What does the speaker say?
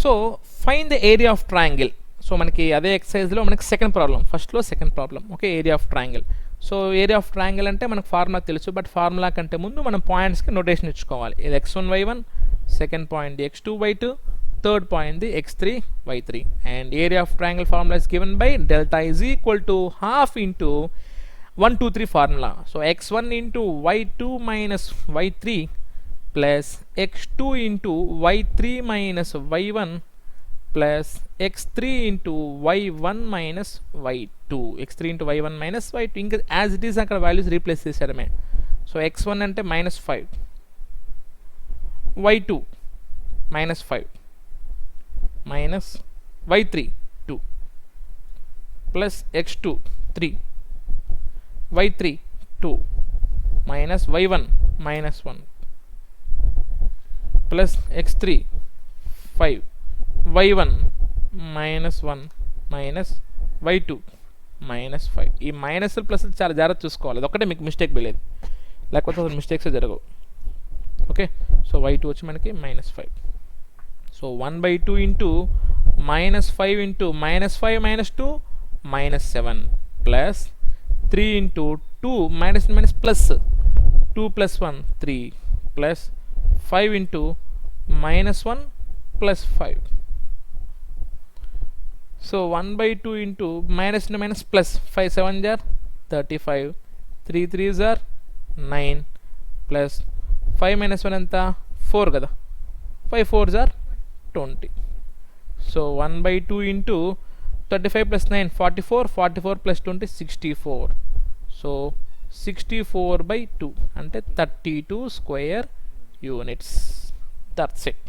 So find the area of triangle. So మనకి అదే ఎక్సర్సైజ్లో మనకి సెకండ్ ప్రాబ్లం, ఫస్ట్లో second problem. Okay, area of triangle. So area of triangle అంటే మనకు formula తెలుసు, బట్ ఫార్ములా కంటే ముందు మనం పాయింట్స్కి నోటేషన్ ఇచ్చుకోవాలి. ఇది x1 y1, second point the x2 y2, third point the x3 y3. And area of triangle formula is given by delta is equal to half into 1 2 3 formula. So x1 into y2 minus y3 plus x2 into y3 minus y1 plus x3 into y1 minus y2, x3 into y1 minus y2. ఇంకా as it is అక్కడ values replace చేశాడమే. So x1 అంటే -5, y2 -5 minus y3 2 plus x2 3, y3 2 minus y1 -1 plus x3 5, y1 -1 minus y2 -5. ఈ minus plus చాలా జాగ్రత్త చూసుకోవాలి, అదొక్కటే మీకు mistake వెళ్ళేది, లేకపోతే అసలు మిస్టేక్స్ జరగవు. ఓకే, సో y2 వచ్చి మనకి -5. So 1/2 into -5 into -5 -2 -7 plus 3 into 2 minus plus 2 + 1 3 plus 5 into -1 plus 5. So 1/2 into minus plus 5 7 జార్ 35, 3 3 జార్ 9 ప్లస్ 5 -1 ఎంత 4 కదా, 5 4 జార్ 20. So 1/2 into 35 + 9 44, 44 + 20 64. సో 64/2 అంటే 32 స్క్వేర్ యూనిట్స్. That's it.